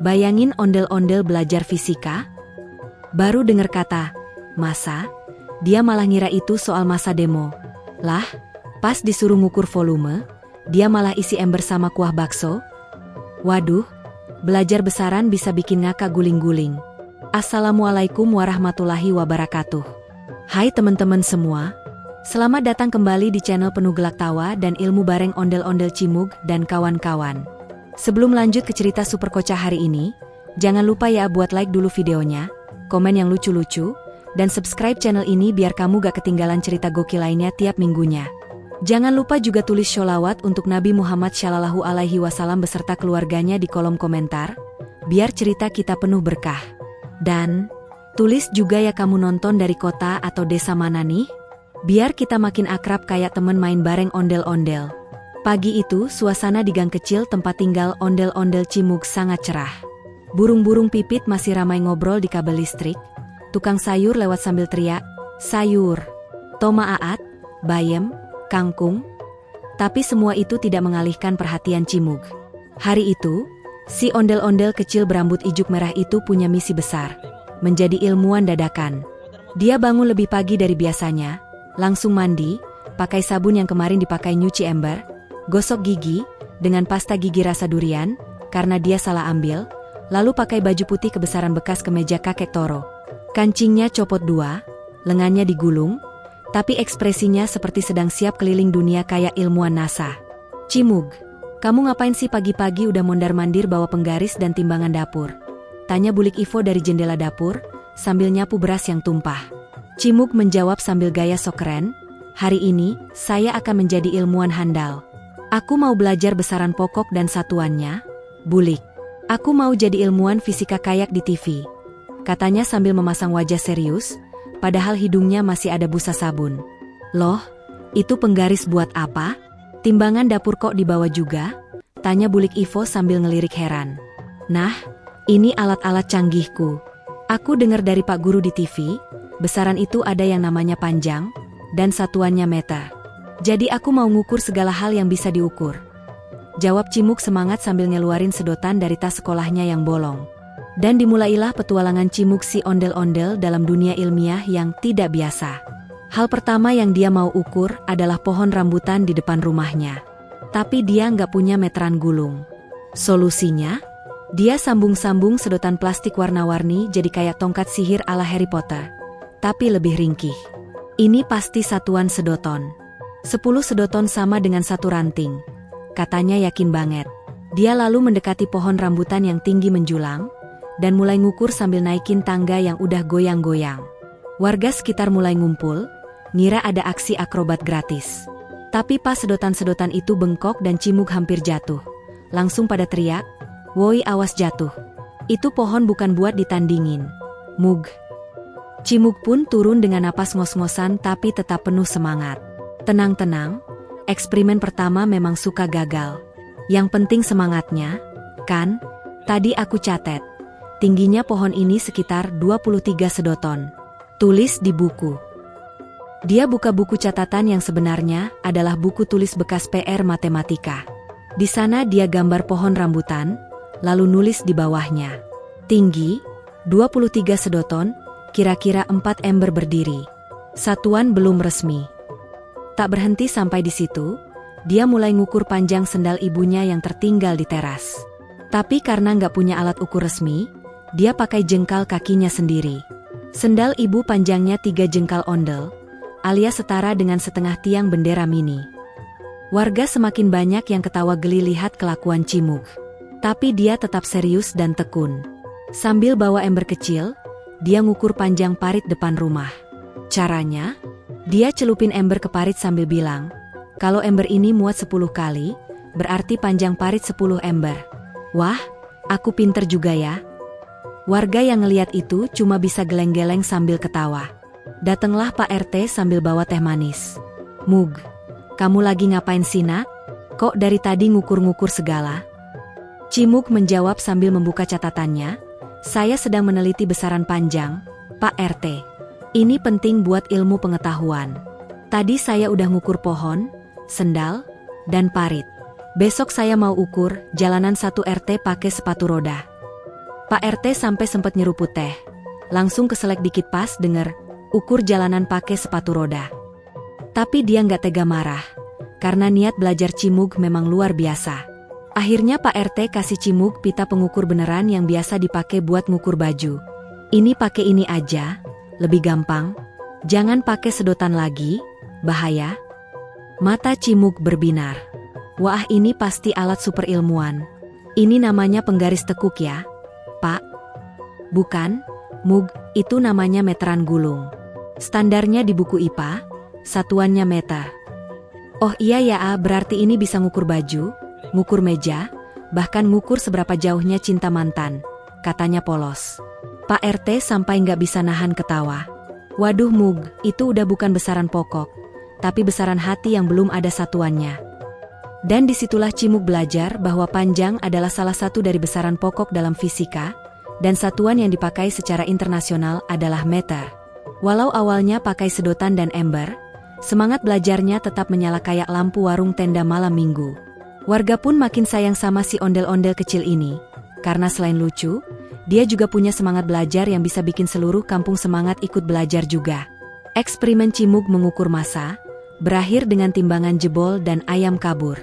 Bayangin ondel-ondel belajar fisika? Baru dengar kata, masa? Dia malah ngira itu soal masa demo. Lah, pas disuruh ngukur volume, dia malah isi ember sama kuah bakso. Waduh, belajar besaran bisa bikin ngakak guling-guling. Assalamualaikum warahmatullahi wabarakatuh. Hai teman-teman semua, selamat datang kembali di channel penuh gelak tawa dan ilmu bareng ondel-ondel Cimug dan kawan-kawan. Sebelum lanjut ke cerita super kocak hari ini, jangan lupa ya buat like dulu videonya, komen yang lucu-lucu, dan subscribe channel ini biar kamu gak ketinggalan cerita gokil lainnya tiap minggunya. Jangan lupa juga tulis sholawat untuk Nabi Muhammad Shallallahu Alaihi Wasallam beserta keluarganya di kolom komentar, biar cerita kita penuh berkah. Dan, tulis juga ya kamu nonton dari kota atau desa mana nih? Biar kita makin akrab kayak temen main bareng ondel-ondel. Pagi itu, suasana di gang kecil tempat tinggal ondel-ondel Cimug sangat cerah. Burung-burung pipit masih ramai ngobrol di kabel listrik. Tukang sayur lewat sambil teriak, sayur, toma aat, bayem, kangkung. Tapi semua itu tidak mengalihkan perhatian Cimug. Hari itu, si ondel-ondel kecil berambut ijuk merah itu punya misi besar, menjadi ilmuwan dadakan. Dia bangun lebih pagi dari biasanya, langsung mandi, pakai sabun yang kemarin dipakai nyuci ember, gosok gigi, dengan pasta gigi rasa durian, karena dia salah ambil, lalu pakai baju putih kebesaran bekas kemeja kakek Toro. Kancingnya copot 2, lengannya digulung, tapi ekspresinya seperti sedang siap keliling dunia kayak ilmuwan NASA. Cimug, kamu ngapain sih pagi-pagi udah mondar-mandir bawa penggaris dan timbangan dapur? Tanya Bulik Ivo dari jendela dapur, sambil nyapu beras yang tumpah. Cimug menjawab sambil gaya sok keren, hari ini, saya akan menjadi ilmuwan handal. Aku mau belajar besaran pokok dan satuannya, Bulik. Aku mau jadi ilmuwan fisika kayak di TV. Katanya sambil memasang wajah serius, padahal hidungnya masih ada busa sabun. Loh, itu penggaris buat apa? Timbangan dapur kok dibawa juga? Tanya Bulik Ivo sambil ngelirik heran. Nah, ini alat-alat canggihku. Aku dengar dari Pak Guru di TV, besaran itu ada yang namanya panjang, dan satuannya meter. Jadi aku mau ngukur segala hal yang bisa diukur. Jawab Cimug semangat sambil ngeluarin sedotan dari tas sekolahnya yang bolong. Dan dimulailah petualangan Cimug si ondel-ondel dalam dunia ilmiah yang tidak biasa. Hal pertama yang dia mau ukur adalah pohon rambutan di depan rumahnya. Tapi dia nggak punya meteran gulung. Solusinya? Dia sambung-sambung sedotan plastik warna-warni jadi kayak tongkat sihir ala Harry Potter. Tapi lebih ringkih. Ini pasti satuan sedoton. 10 sedoton sama dengan satu ranting. Katanya yakin banget. Dia lalu mendekati pohon rambutan yang tinggi menjulang, dan mulai ngukur sambil naikin tangga yang udah goyang-goyang. Warga sekitar mulai ngumpul, ngira ada aksi akrobat gratis. Tapi pas sedotan-sedotan itu bengkok dan Cimug hampir jatuh. Langsung pada teriak, woi awas jatuh. Itu pohon bukan buat ditandingin. Mug. Cimug pun turun dengan napas ngos-ngosan tapi tetap penuh semangat. Tenang-tenang, eksperimen pertama memang suka gagal. Yang penting semangatnya, kan? Tadi aku catet. Tingginya pohon ini sekitar 23 sedoton. Tulis di buku. Dia buka buku catatan yang sebenarnya adalah buku tulis bekas PR matematika. Di sana dia gambar pohon rambutan, lalu nulis di bawahnya. Tinggi, 23 sedoton, kira-kira 4 ember berdiri. Satuan belum resmi. Tak berhenti sampai di situ, dia mulai ngukur panjang sendal ibunya yang tertinggal di teras. Tapi karena nggak punya alat ukur resmi, dia pakai jengkal kakinya sendiri. Sendal ibu panjangnya 3 jengkal ondel, alias setara dengan setengah tiang bendera mini. Warga semakin banyak yang ketawa geli lihat kelakuan Cimug. Tapi dia tetap serius dan tekun. Sambil bawa ember kecil, dia ngukur panjang parit depan rumah. Caranya? Dia celupin ember ke parit sambil bilang, kalau ember ini muat 10 kali, berarti panjang parit 10 ember. Wah, aku pinter juga ya. Warga yang ngeliat itu cuma bisa geleng-geleng sambil ketawa. Datenglah Pak RT sambil bawa teh manis. Mug, kamu lagi ngapain sih nak? Kok dari tadi ngukur-ngukur segala? Cimug menjawab sambil membuka catatannya, saya sedang meneliti besaran panjang, Pak RT. Ini penting buat ilmu pengetahuan. Tadi saya udah ngukur pohon, sendal, dan parit. Besok saya mau ukur jalanan 1 RT pakai sepatu roda. Pak RT sampai sempet nyeruput teh. Langsung keselek dikit pas denger, ukur jalanan pakai sepatu roda. Tapi dia nggak tega marah, karena niat belajar Cimug memang luar biasa. Akhirnya Pak RT kasih Cimug pita pengukur beneran yang biasa dipakai buat ngukur baju. Ini pakai ini aja, lebih gampang. Jangan pakai sedotan lagi, bahaya. Mata Cimug berbinar. Wah, ini pasti alat super ilmuwan. Ini namanya penggaris tekuk ya, Pak? Bukan, Mug, itu namanya meteran gulung. Standarnya di buku IPA, satuannya meter. Oh iya ya, berarti ini bisa ngukur baju, ngukur meja, bahkan ngukur seberapa jauhnya cinta mantan, katanya polos. Pak RT sampai nggak bisa nahan ketawa. Waduh Mug, itu udah bukan besaran pokok, tapi besaran hati yang belum ada satuannya. Dan disitulah Cimug belajar bahwa panjang adalah salah satu dari besaran pokok dalam fisika, dan satuan yang dipakai secara internasional adalah meter. Walau awalnya pakai sedotan dan ember, semangat belajarnya tetap menyala kayak lampu warung tenda malam minggu. Warga pun makin sayang sama si ondel-ondel kecil ini, karena selain lucu, dia juga punya semangat belajar yang bisa bikin seluruh kampung semangat ikut belajar juga. Eksperimen Cimug mengukur massa berakhir dengan timbangan jebol dan ayam kabur.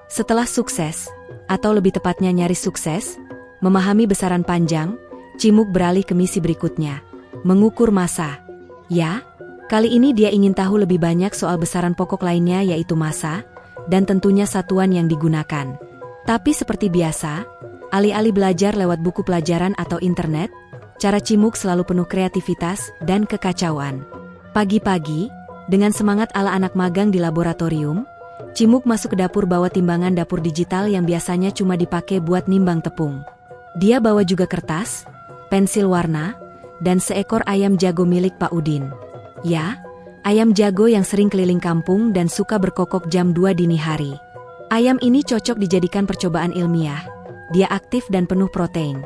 Setelah sukses, atau lebih tepatnya nyaris sukses, memahami besaran panjang, Cimug beralih ke misi berikutnya, mengukur massa. Ya, kali ini dia ingin tahu lebih banyak soal besaran pokok lainnya yaitu massa, dan tentunya satuan yang digunakan. Tapi seperti biasa, alih-alih belajar lewat buku pelajaran atau internet, cara Cimug selalu penuh kreativitas dan kekacauan. Pagi-pagi, dengan semangat ala anak magang di laboratorium, Cimug masuk ke dapur bawa timbangan dapur digital yang biasanya cuma dipakai buat nimbang tepung. Dia bawa juga kertas, pensil warna, dan seekor ayam jago milik Pak Udin. Ya, ayam jago yang sering keliling kampung dan suka berkokok jam 2 dini hari. Ayam ini cocok dijadikan percobaan ilmiah. Dia aktif dan penuh protein.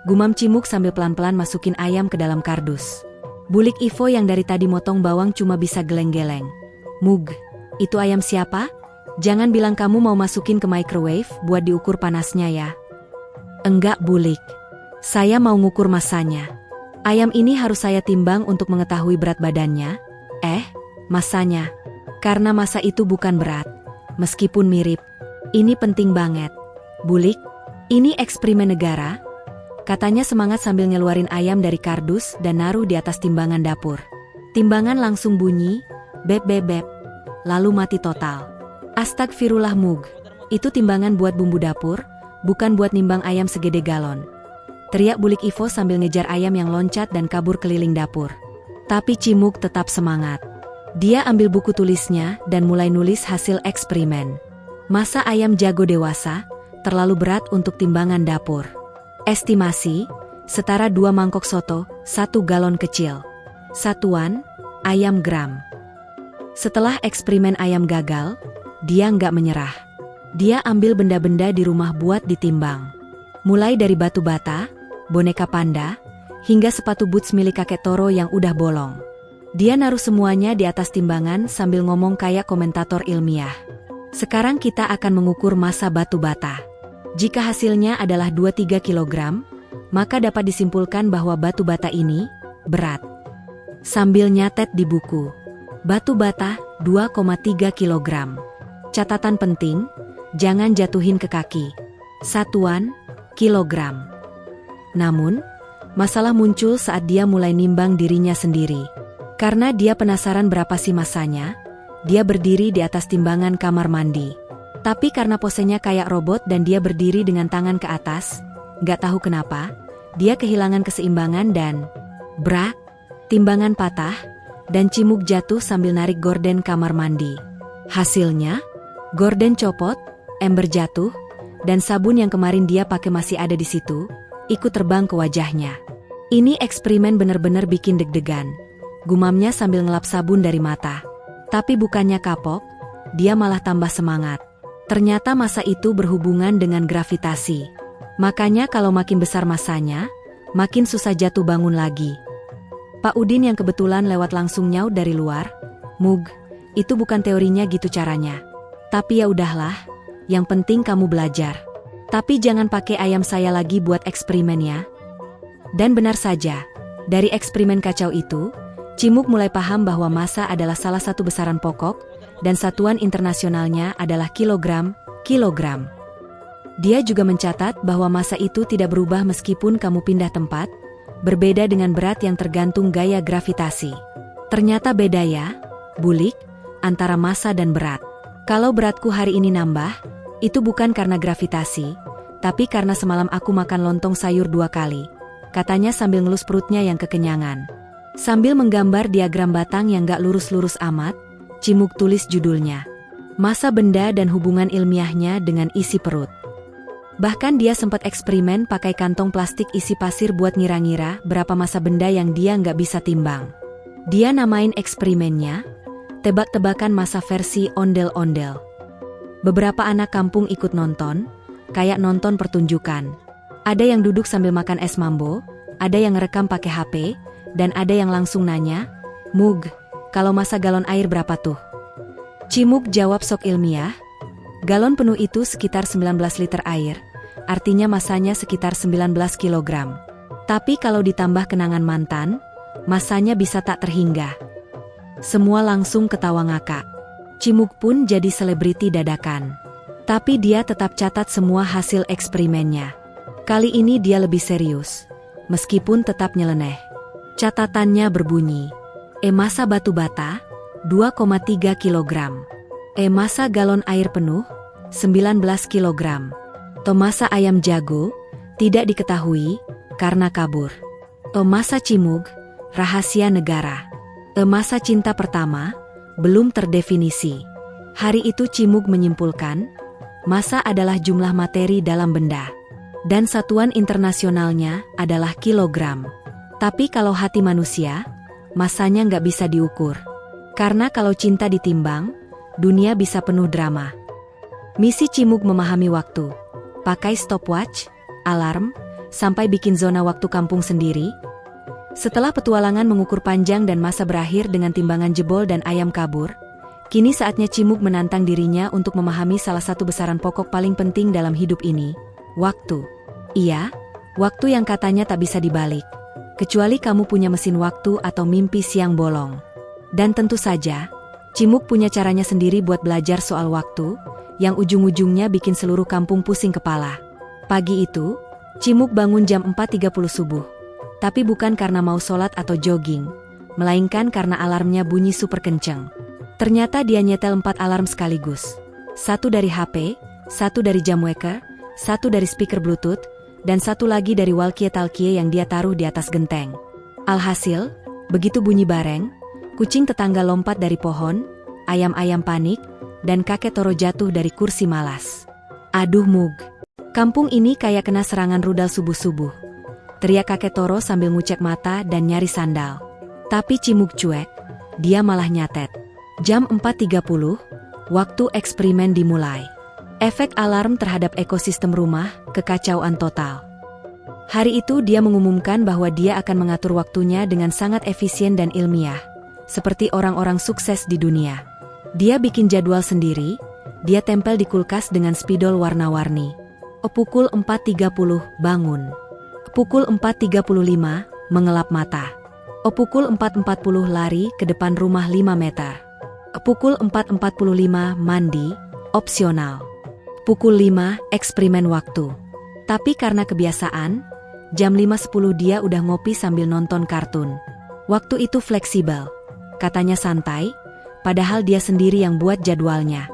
Gumam Cimug sambil pelan-pelan masukin ayam ke dalam kardus. Bulik Ivo yang dari tadi motong bawang cuma bisa geleng-geleng. Mug, itu ayam siapa? Jangan bilang kamu mau masukin ke microwave buat diukur panasnya ya. Enggak Bulik. Saya mau ngukur massanya. Ayam ini harus saya timbang untuk mengetahui berat badannya. Massanya. Karena massa itu bukan berat. Meskipun mirip. Ini penting banget. Bulik, ini eksperimen negara. Katanya semangat sambil ngeluarin ayam dari kardus dan naruh di atas timbangan dapur. Timbangan langsung bunyi, beb beb beb. Lalu mati total. Astagfirullah Mug, itu timbangan buat bumbu dapur, bukan buat nimbang ayam segede galon. Teriak Bulik Ivo sambil ngejar ayam yang loncat dan kabur keliling dapur. Tapi Cimug tetap semangat. Dia ambil buku tulisnya dan mulai nulis hasil eksperimen. Massa ayam jago dewasa, terlalu berat untuk timbangan dapur. Estimasi, setara 2 mangkok soto, 1 galon kecil. Satuan, ayam gram. Setelah eksperimen ayam gagal, dia nggak menyerah. Dia ambil benda-benda di rumah buat ditimbang. Mulai dari batu bata, boneka panda, hingga sepatu boots milik kakek Toro yang udah bolong. Dia naruh semuanya di atas timbangan sambil ngomong kayak komentator ilmiah. Sekarang kita akan mengukur massa batu bata. Jika hasilnya adalah 2-3 kg, maka dapat disimpulkan bahwa batu bata ini berat. Sambil nyatet di buku, batu bata 2,3 kg. Catatan penting, jangan jatuhin ke kaki. Satuan, kilogram. Namun, masalah muncul saat dia mulai nimbang dirinya sendiri. Karena dia penasaran berapa sih massanya, dia berdiri di atas timbangan kamar mandi. Tapi karena posenya kayak robot dan dia berdiri dengan tangan ke atas, gak tahu kenapa, dia kehilangan keseimbangan dan brak, timbangan patah, dan Cimug jatuh sambil narik gorden kamar mandi. Hasilnya, gorden copot, ember jatuh, dan sabun yang kemarin dia pakai masih ada di situ, ikut terbang ke wajahnya. Ini eksperimen bener-bener bikin deg-degan. Gumamnya sambil ngelap sabun dari mata. Tapi bukannya kapok, dia malah tambah semangat. Ternyata massa itu berhubungan dengan gravitasi. Makanya kalau makin besar massanya, makin susah jatuh bangun lagi. Pak Udin yang kebetulan lewat langsung nyaut dari luar, Mug, itu bukan teorinya gitu caranya. Tapi ya udahlah, yang penting kamu belajar. Tapi jangan pakai ayam saya lagi buat eksperimen ya. Dan benar saja, dari eksperimen kacau itu, Cimug mulai paham bahwa massa adalah salah satu besaran pokok, dan satuan internasionalnya adalah kilogram. Dia juga mencatat bahwa massa itu tidak berubah meskipun kamu pindah tempat, berbeda dengan berat yang tergantung gaya gravitasi. Ternyata beda ya, bulik, antara massa dan berat. Kalau beratku hari ini nambah, itu bukan karena gravitasi, tapi karena semalam aku makan lontong sayur 2 kali, katanya sambil ngelus perutnya yang kekenyangan. Sambil menggambar diagram batang yang gak lurus-lurus amat, Cimug tulis judulnya, Massa Benda dan Hubungan Ilmiahnya dengan Isi Perut. Bahkan dia sempat eksperimen pakai kantong plastik isi pasir buat ngira-ngira berapa massa benda yang dia nggak bisa timbang. Dia namain eksperimennya, tebak-tebakan massa versi ondel-ondel. Beberapa anak kampung ikut nonton, kayak nonton pertunjukan. Ada yang duduk sambil makan es mambo, ada yang ngerekam pakai HP, dan ada yang langsung nanya, Mug, kalau massa galon air berapa tuh? Cimug jawab sok ilmiah, galon penuh itu sekitar 19 liter air, artinya massanya sekitar 19 kilogram. Tapi kalau ditambah kenangan mantan, massanya bisa tak terhingga. Semua langsung ketawa ngakak. Cimug pun jadi selebriti dadakan. Tapi dia tetap catat semua hasil eksperimennya. Kali ini dia lebih serius, meskipun tetap nyeleneh. Catatannya berbunyi, massa batu bata, 2,3 kilogram. Massa galon air penuh, 19 kilogram. Massa ayam jago, tidak diketahui, karena kabur. Massa Cimug, rahasia negara. Massa cinta pertama, belum terdefinisi. Hari itu Cimug menyimpulkan, massa adalah jumlah materi dalam benda. Dan satuan internasionalnya adalah kilogram. Tapi kalau hati manusia, massanya nggak bisa diukur. Karena kalau cinta ditimbang, dunia bisa penuh drama. Misi Cimug memahami waktu. Pakai stopwatch, alarm, sampai bikin zona waktu kampung sendiri. Setelah petualangan mengukur panjang dan massa berakhir dengan timbangan jebol dan ayam kabur, kini saatnya Cimug menantang dirinya untuk memahami salah satu besaran pokok paling penting dalam hidup ini, waktu. Iya, waktu yang katanya tak bisa dibalik. Kecuali kamu punya mesin waktu atau mimpi siang bolong. Dan tentu saja, Cimug punya caranya sendiri buat belajar soal waktu, yang ujung-ujungnya bikin seluruh kampung pusing kepala. Pagi itu, Cimug bangun jam 4.30 subuh. Tapi bukan karena mau sholat atau jogging, melainkan karena alarmnya bunyi super kenceng. Ternyata dia nyetel 4 alarm sekaligus. 1 dari HP, 1 dari jam waker, 1 dari speaker Bluetooth, dan 1 lagi dari walkie-talkie yang dia taruh di atas genteng. Alhasil, begitu bunyi bareng, kucing tetangga lompat dari pohon, ayam-ayam panik, dan kakek Toro jatuh dari kursi malas. Aduh Mug, kampung ini kayak kena serangan rudal subuh-subuh. Teriak kakek Toro sambil ngucek mata dan nyari sandal. Tapi Cimug cuek, dia malah nyatet. Jam 4.30, waktu eksperimen dimulai. Efek alarm terhadap ekosistem rumah, kekacauan total. Hari itu dia mengumumkan bahwa dia akan mengatur waktunya dengan sangat efisien dan ilmiah, seperti orang-orang sukses di dunia. Dia bikin jadwal sendiri, dia tempel di kulkas dengan spidol warna-warni. Pukul 4.30, bangun. Pukul 4.35, mengelap mata. Pukul 4.40 lari ke depan rumah 5 meter. Pukul 4.45 mandi, opsional. Pukul 5, eksperimen waktu. Tapi karena kebiasaan, jam 5.10 dia udah ngopi sambil nonton kartun. Waktu itu fleksibel, katanya santai, padahal dia sendiri yang buat jadwalnya.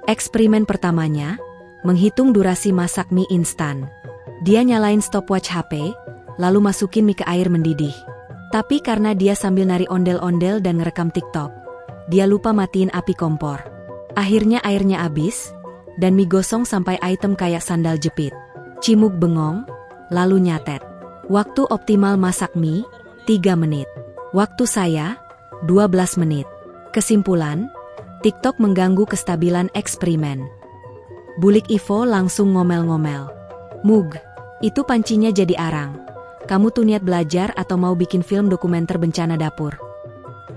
Eksperimen pertamanya, menghitung durasi masak mie instan. Dia nyalain stopwatch HP, lalu masukin mie ke air mendidih. Tapi karena dia sambil nari ondel-ondel dan ngerekam TikTok, dia lupa matiin api kompor. Akhirnya airnya habis, dan mie gosong sampai item kayak sandal jepit. Cimug bengong, lalu nyatet. Waktu optimal masak mie, 3 menit. Waktu saya, 12 menit. Kesimpulan, TikTok mengganggu kestabilan eksperimen. Bulik Ivo langsung ngomel-ngomel. Mug, itu pancinya jadi arang. Kamu tuh niat belajar atau mau bikin film dokumenter bencana dapur?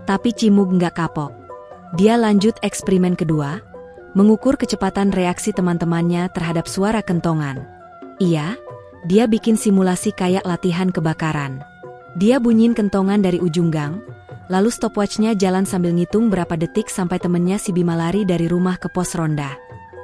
Tapi Cimug nggak kapok. Dia lanjut eksperimen kedua, mengukur kecepatan reaksi teman-temannya terhadap suara kentongan. Iya, Dia bikin simulasi kayak latihan kebakaran. Dia bunyiin kentongan dari ujung gang, lalu stopwatch-nya jalan sambil ngitung berapa detik sampai temennya si Bima lari dari rumah ke pos ronda.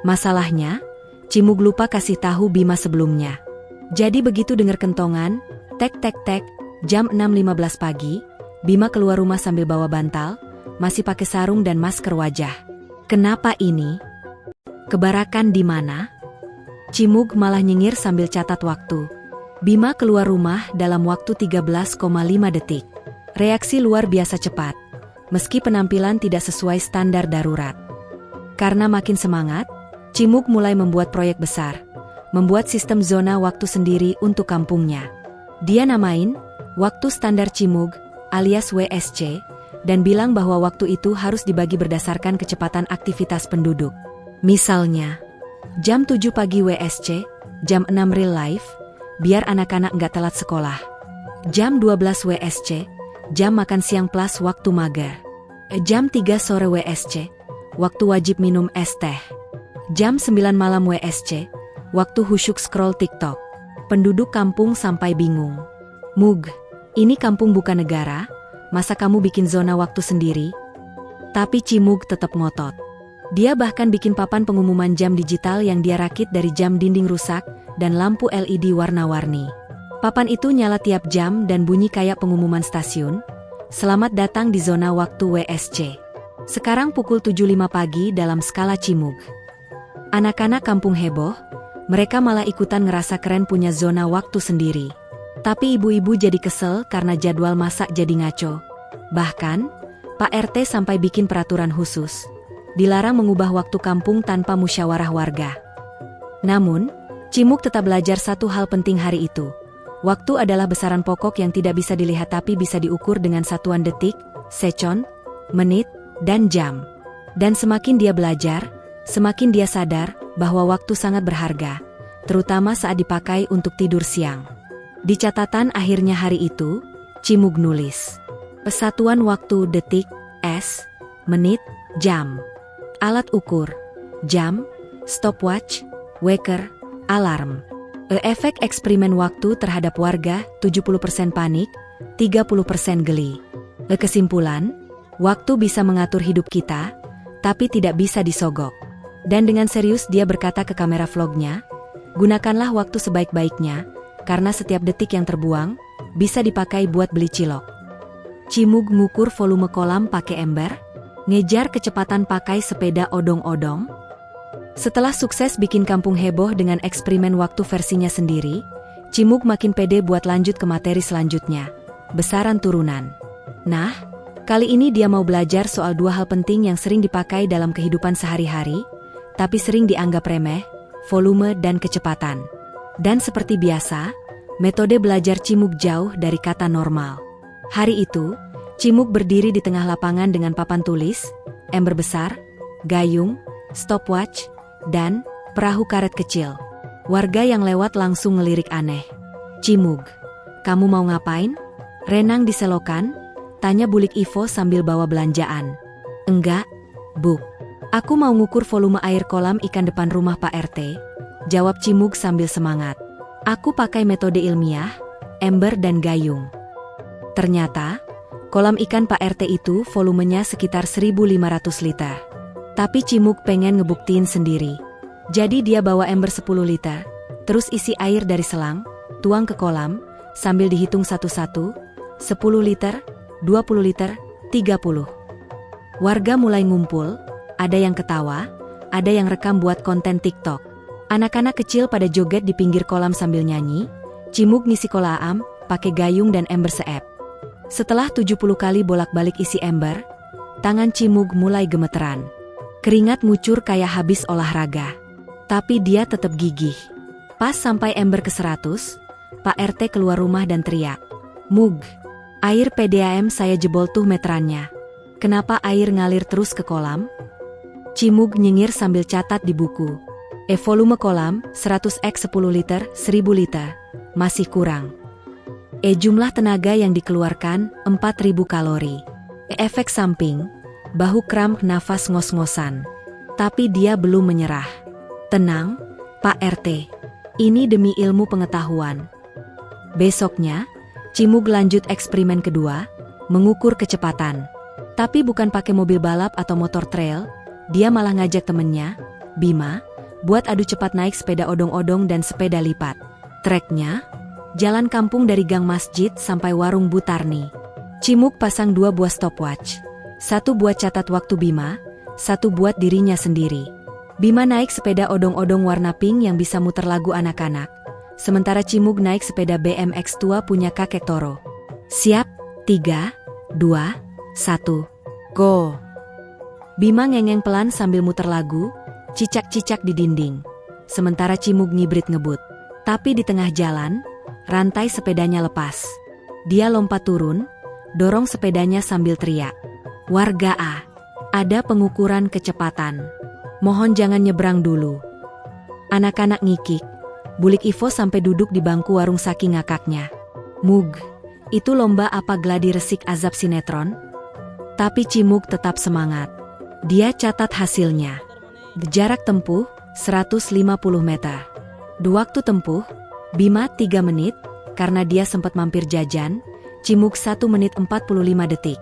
Masalahnya, Cimug lupa kasih tahu Bima sebelumnya. Jadi begitu dengar kentongan, tek tek tek, jam 6.15 pagi, Bima keluar rumah sambil bawa bantal, masih pakai sarung dan masker wajah. Kenapa ini? Kebarakan di mana? Cimug malah nyengir sambil catat waktu. Bima keluar rumah dalam waktu 13,5 detik. Reaksi luar biasa cepat, meski penampilan tidak sesuai standar darurat. Karena makin semangat, Cimug mulai membuat proyek besar, membuat sistem zona waktu sendiri untuk kampungnya. Dia namain Waktu Standar Cimug, alias WSC, dan bilang bahwa waktu itu harus dibagi berdasarkan kecepatan aktivitas penduduk. Misalnya, jam 7 pagi WSC, jam 6 real life, biar anak-anak nggak telat sekolah. Jam 12 WSC, jam makan siang plus waktu mager. Jam 3 sore WSC, waktu wajib minum es teh. Jam 9 malam WSC, waktu khusyuk scroll TikTok. Penduduk kampung sampai bingung. Mug, ini kampung bukan negara, masa kamu bikin zona waktu sendiri? Tapi Cimug tetap ngotot. Dia bahkan bikin papan pengumuman jam digital yang dia rakit dari jam dinding rusak dan lampu LED warna-warni. Papan itu nyala tiap jam dan bunyi kayak pengumuman stasiun. Selamat datang di zona waktu WSC. Sekarang pukul 7.05 pagi dalam skala Cimug. Anak-anak kampung heboh, mereka malah ikutan ngerasa keren punya zona waktu sendiri. Tapi ibu-ibu jadi kesel karena jadwal masak jadi ngaco. Bahkan, Pak RT sampai bikin peraturan khusus. Dilarang mengubah waktu kampung tanpa musyawarah warga. Namun, Cimug tetap belajar satu hal penting hari itu. Waktu adalah besaran pokok yang tidak bisa dilihat tapi bisa diukur dengan satuan detik, second, menit, dan jam. Dan semakin dia belajar, semakin dia sadar bahwa waktu sangat berharga, terutama saat dipakai untuk tidur siang. Di catatan akhirnya hari itu, Cimug nulis, pesatuan waktu detik, S, menit, jam. Alat ukur, jam, stopwatch, waker, alarm. Efek eksperimen waktu terhadap warga, 70% panik, 30% geli. Kesimpulan, waktu bisa mengatur hidup kita, tapi tidak bisa disogok. Dan dengan serius dia berkata ke kamera vlognya, gunakanlah waktu sebaik-baiknya, karena setiap detik yang terbuang, bisa dipakai buat beli cilok. Cimug ngukur volume kolam pakai ember, ngejar kecepatan pakai sepeda odong-odong. Setelah sukses bikin kampung heboh dengan eksperimen waktu versinya sendiri, Cimug makin pede buat lanjut ke materi selanjutnya, besaran turunan. Nah, kali ini dia mau belajar soal dua hal penting yang sering dipakai dalam kehidupan sehari-hari, tapi sering dianggap remeh, volume dan kecepatan. Dan seperti biasa, metode belajar Cimug jauh dari kata normal. Hari itu, Cimug berdiri di tengah lapangan dengan papan tulis, ember besar, gayung, stopwatch, dan perahu karet kecil. Warga yang lewat langsung ngelirik aneh. Cimug, kamu mau ngapain? Renang di selokan? Tanya bulik Ivo sambil bawa belanjaan. Enggak, Bu. Aku mau ngukur volume air kolam ikan depan rumah Pak RT. Jawab Cimug sambil semangat. Aku pakai metode ilmiah, ember dan gayung. Ternyata, kolam ikan Pak RT itu volumenya sekitar 1.500 liter. Tapi Cimug pengen ngebuktiin sendiri. Jadi dia bawa ember 10 liter, terus isi air dari selang, tuang ke kolam, sambil dihitung satu-satu, 10 liter, 20 liter, 30. Warga mulai ngumpul, ada yang ketawa, ada yang rekam buat konten TikTok. Anak-anak kecil pada joget di pinggir kolam sambil nyanyi. Cimug ngisi kolam, pakai gayung dan ember seep. Setelah 70 kali bolak-balik isi ember, tangan Cimug mulai gemeteran. Keringat ngucur kayak habis olahraga. Tapi dia tetap gigih. Pas sampai ember ke 100, Pak RT keluar rumah dan teriak. Mug, air PDAM saya jebol tuh meterannya. Kenapa air ngalir terus ke kolam? Cimug nyengir sambil catat di buku. Volume kolam, 100x 10 liter, 1000 liter. Masih kurang. Jumlah tenaga yang dikeluarkan, 4.000 kalori. Efek samping, bahu kram, nafas ngos-ngosan. Tapi dia belum menyerah. Tenang, Pak RT. Ini demi ilmu pengetahuan. Besoknya, Cimug lanjut eksperimen kedua, mengukur kecepatan. Tapi bukan pakai mobil balap atau motor trail, dia malah ngajak temennya, Bima, buat adu cepat naik sepeda odong-odong dan sepeda lipat. Treknya, jalan kampung dari gang masjid sampai warung Butarni. Cimug pasang 2 buah stopwatch. 1 buat catat waktu Bima, 1 buat dirinya sendiri. Bima naik sepeda odong-odong warna pink yang bisa muter lagu anak-anak. Sementara Cimug naik sepeda BMX tua punya kakek Toro. Siap, 3, 2, 1, go! Bima ngengeng pelan sambil muter lagu, cicak-cicak di dinding. Sementara Cimug ngibrit ngebut. Tapi di tengah jalan, rantai sepedanya lepas. Dia lompat turun, dorong sepedanya sambil teriak. Warga A, ada pengukuran kecepatan. Mohon jangan nyebrang dulu. Anak-anak ngikik. Bulik Ivo sampai duduk di bangku warung saking ngakaknya. Mug, itu lomba apa gladi resik azab sinetron? Tapi Cimug tetap semangat. Dia catat hasilnya. Jarak tempuh, 150 meter. Waktu tempuh, Bima 3 menit, karena dia sempat mampir jajan, Cimug 1 menit 45 detik.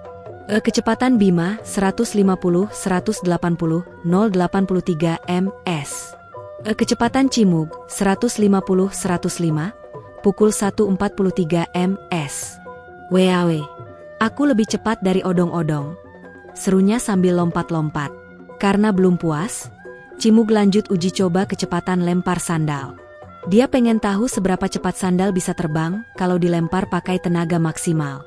Kecepatan Bima 150, 180, 083 ms. Kecepatan Cimug 150, 105, pukul 1.43 ms. Weawe, aku lebih cepat dari odong-odong, serunya sambil lompat-lompat. Karena belum puas, Cimug lanjut uji coba kecepatan lempar sandal. Dia pengen tahu seberapa cepat sandal bisa terbang kalau dilempar pakai tenaga maksimal.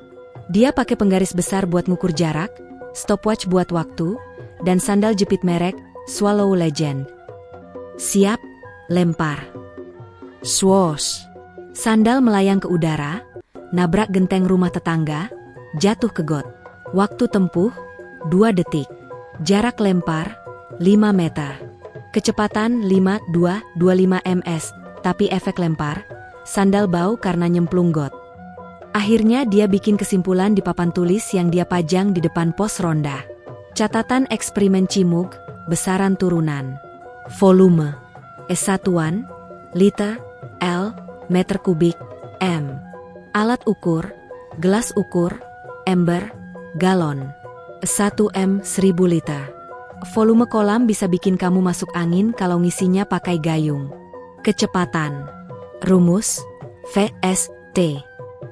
Dia pakai penggaris besar buat ngukur jarak, stopwatch buat waktu, dan sandal jepit merek Swallow Legend. Siap, lempar. Swoosh. Sandal melayang ke udara, nabrak genteng rumah tetangga, jatuh ke got. Waktu tempuh, 2 detik. Jarak lempar, 5 meter. Kecepatan 5225 ms, tapi efek lempar, sandal bau karena nyemplung got. Akhirnya dia bikin kesimpulan di papan tulis yang dia pajang di depan pos ronda. Catatan eksperimen Cimug, besaran turunan. Volume, satuan, liter, L, meter kubik, M. Alat ukur, gelas ukur, ember, galon. 1 M 1000 liter. Volume kolam bisa bikin kamu masuk angin kalau ngisinya pakai gayung. Kecepatan. Rumus, VST.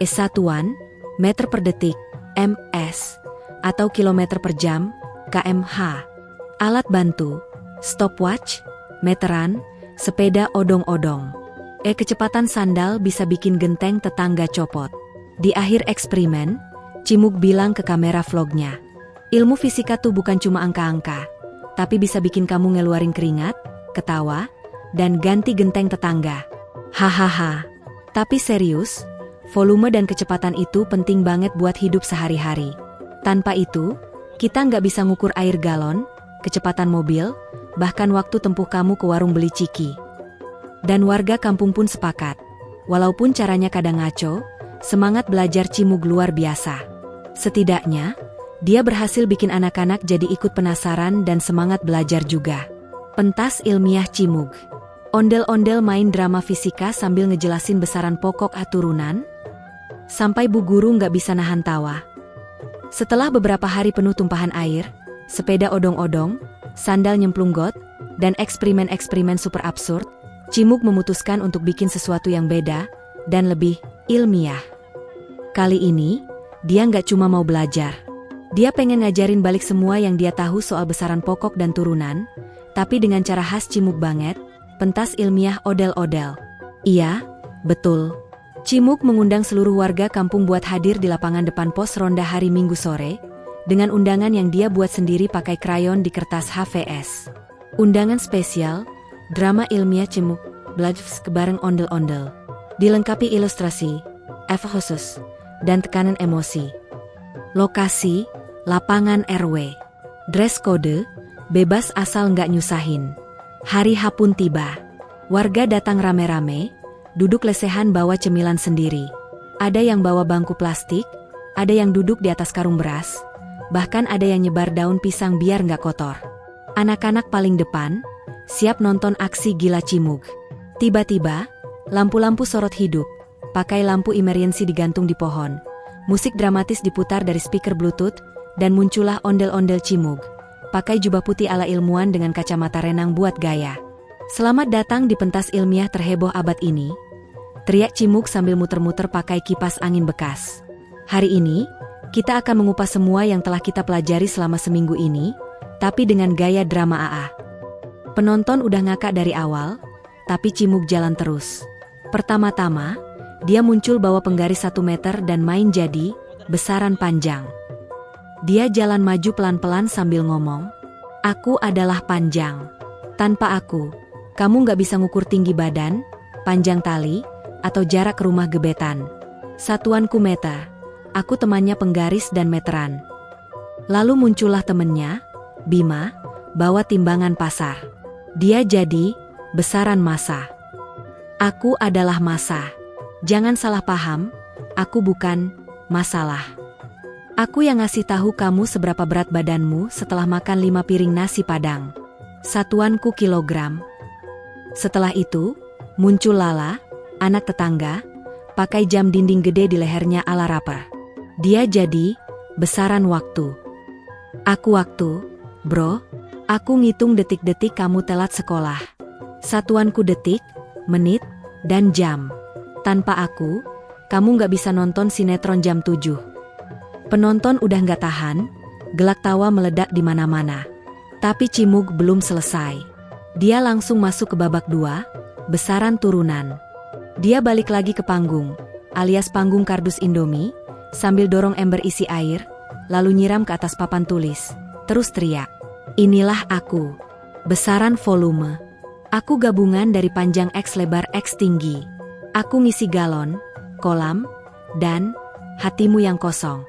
Satuan, meter per detik, ms, atau kilometer per jam, kmh. Alat bantu, stopwatch, meteran, sepeda odong-odong. Kecepatan sandal bisa bikin genteng tetangga copot. Di akhir eksperimen, Cimug bilang ke kamera vlognya, ilmu fisika tuh bukan cuma angka-angka, tapi bisa bikin kamu ngeluarin keringat, ketawa, dan ganti genteng tetangga. Hahaha. Tapi serius, volume dan kecepatan itu penting banget buat hidup sehari-hari. Tanpa itu, kita nggak bisa ngukur air galon, kecepatan mobil, bahkan waktu tempuh kamu ke warung beli ciki. Dan warga kampung pun sepakat. Walaupun caranya kadang ngaco, semangat belajar Cimug luar biasa. Setidaknya, dia berhasil bikin anak-anak jadi ikut penasaran dan semangat belajar juga. Pentas ilmiah Cimug. Ondel-ondel main drama fisika sambil ngejelasin besaran pokok turunan, sampai bu guru nggak bisa nahan tawa. Setelah beberapa hari penuh tumpahan air, sepeda odong-odong, sandal nyemplung got, dan eksperimen-eksperimen super absurd, Cimug memutuskan untuk bikin sesuatu yang beda dan lebih ilmiah. Kali ini, dia nggak cuma mau belajar. Dia pengen ngajarin balik semua yang dia tahu soal besaran pokok dan turunan, tapi dengan cara khas Cimug banget, pentas ilmiah odel-odel. Iya, betul. Cimug mengundang seluruh warga kampung buat hadir di lapangan depan pos ronda hari Minggu sore, dengan undangan yang dia buat sendiri pakai krayon di kertas HVS. Undangan spesial, drama ilmiah Cimug, belajar bareng ondel-ondel. Dilengkapi ilustrasi, efek khusus, dan tekanan emosi. Lokasi, lapangan RW. Dress code, bebas asal nggak nyusahin. Hari H pun tiba. Warga datang rame-rame, duduk lesehan bawa cemilan sendiri. Ada yang bawa bangku plastik, ada yang duduk di atas karung beras, bahkan ada yang nyebar daun pisang biar nggak kotor. Anak-anak paling depan, siap nonton aksi gila Cimug. Tiba-tiba, Lampu-lampu sorot hidup, pakai lampu emergency digantung di pohon. Musik dramatis diputar dari speaker Bluetooth, dan muncullah ondel-ondel Cimug. Pakai jubah putih ala ilmuwan dengan kacamata renang buat gaya. Selamat datang di pentas ilmiah terheboh abad ini, teriak Cimug sambil muter-muter pakai kipas angin bekas. Hari ini, kita akan mengupas semua yang telah kita pelajari selama seminggu ini, tapi dengan gaya drama AA. Penonton udah ngakak dari awal, tapi Cimug jalan terus. Pertama-tama, dia muncul bawa penggaris 1 meter dan main jadi besaran panjang. Dia jalan maju pelan-pelan sambil ngomong, "Aku adalah panjang. Tanpa aku, kamu gak bisa ngukur tinggi badan, panjang tali, atau jarak ke rumah gebetan. Satuanku meter. Aku temannya penggaris dan meteran." Lalu muncullah temennya, Bima, bawa timbangan pasar. Dia jadi besaran massa. "Aku adalah massa. Jangan salah paham, aku bukan masalah. Aku yang ngasih tahu kamu seberapa berat badanmu setelah makan 5 piring nasi padang. Satuanku kilogram." Setelah itu, muncul Lala, anak tetangga, pakai jam dinding gede di lehernya ala rapper. Dia jadi besaran waktu. "Aku waktu, bro. Aku ngitung detik-detik kamu telat sekolah. Satuanku detik, menit, dan jam. Tanpa aku, kamu gak bisa nonton sinetron jam 7. Penonton udah gak tahan, gelak tawa meledak di mana-mana. Tapi Cimug belum selesai. Dia langsung masuk ke babak 2, besaran turunan. Dia balik lagi ke panggung, alias panggung kardus Indomie, sambil dorong ember isi air, lalu nyiram ke atas papan tulis, terus teriak, "Inilah aku. Besaran volume. Aku gabungan dari panjang X lebar X tinggi. Aku ngisi galon, kolam, dan hatimu yang kosong."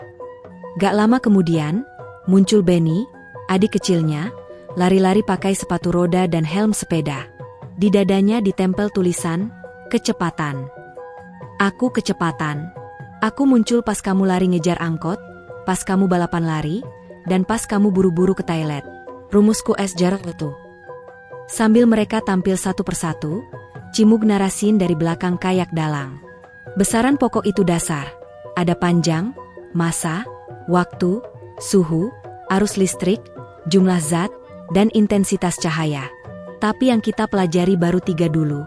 Gak lama kemudian, muncul Benny, adik kecilnya, lari-lari pakai sepatu roda dan helm sepeda. Di dadanya ditempel tulisan, "Kecepatan. Aku kecepatan. Aku muncul pas kamu lari ngejar angkot, pas kamu balapan lari, dan pas kamu buru-buru ke toilet. Rumusku es jarak itu." Sambil mereka tampil satu persatu, Cimug narasin dari belakang kayak dalang. Besaran pokok itu dasar. Ada panjang, massa, waktu, suhu, arus listrik, jumlah zat, dan intensitas cahaya. Tapi yang kita pelajari baru 3 dulu.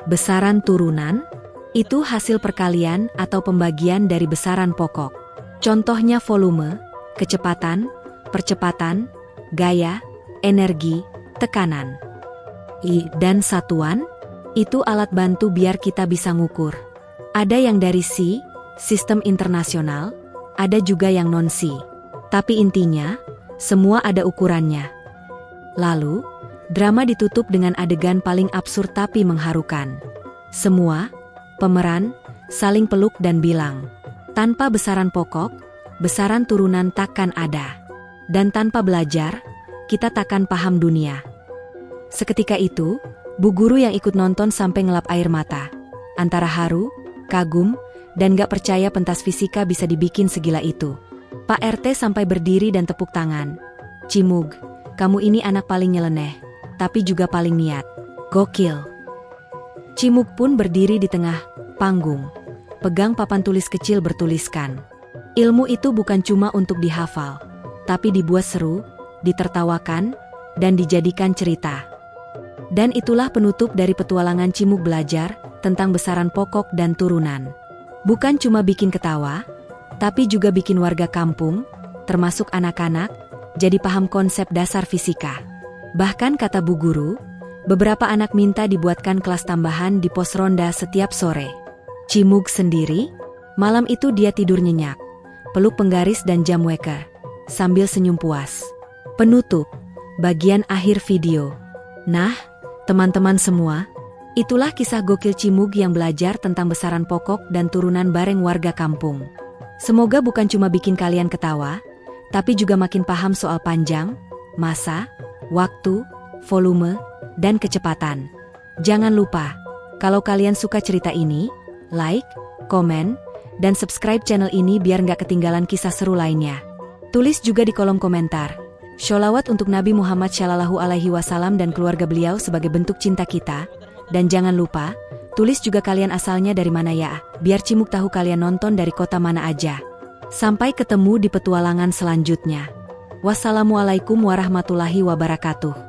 Besaran turunan, itu hasil perkalian atau pembagian dari besaran pokok. Contohnya volume, kecepatan, percepatan, gaya, energi, tekanan. Dan satuan, itu alat bantu biar kita bisa ngukur. Ada yang dari SI, sistem internasional, ada juga yang non-SI. Tapi intinya, semua ada ukurannya. Lalu, drama ditutup dengan adegan paling absurd tapi mengharukan. Semua pemeran saling peluk dan bilang, "Tanpa besaran pokok, besaran turunan takkan ada. Dan tanpa belajar, kita takkan paham dunia." Seketika itu, Bu Guru yang ikut nonton sampai ngelap air mata. Antara haru, kagum, dan gak percaya pentas fisika bisa dibikin segila itu. Pak RT sampai berdiri dan tepuk tangan. "Cimug, kamu ini anak paling nyeleneh, tapi juga paling niat. Gokil." Cimug pun berdiri di tengah panggung, pegang papan tulis kecil bertuliskan, "Ilmu itu bukan cuma untuk dihafal, tapi dibuat seru, ditertawakan, dan dijadikan cerita." Dan itulah penutup dari petualangan Cimug belajar tentang besaran pokok dan turunan. Bukan cuma bikin ketawa, tapi juga bikin warga kampung, termasuk anak-anak, jadi paham konsep dasar fisika. Bahkan kata Bu Guru, beberapa anak minta dibuatkan kelas tambahan di pos ronda setiap sore. Cimug sendiri, malam itu dia tidur nyenyak, peluk penggaris dan jam waker, sambil senyum puas. Penutup, bagian akhir video. Nah, teman-teman semua, itulah kisah gokil Cimug yang belajar tentang besaran pokok dan turunan bareng warga kampung. Semoga bukan cuma bikin kalian ketawa, tapi juga makin paham soal panjang, massa, waktu, volume, dan kecepatan. Jangan lupa, kalau kalian suka cerita ini, like, komen, dan subscribe channel ini biar nggak ketinggalan kisah seru lainnya. Tulis juga di kolom komentar, sholawat untuk Nabi Muhammad Shallallahu Alaihi Wasallam dan keluarga beliau sebagai bentuk cinta kita, dan jangan lupa, Tulis juga kalian asalnya dari mana ya, biar Cimuk tahu kalian nonton dari kota mana aja. Sampai ketemu di petualangan selanjutnya. Wassalamualaikum warahmatullahi wabarakatuh.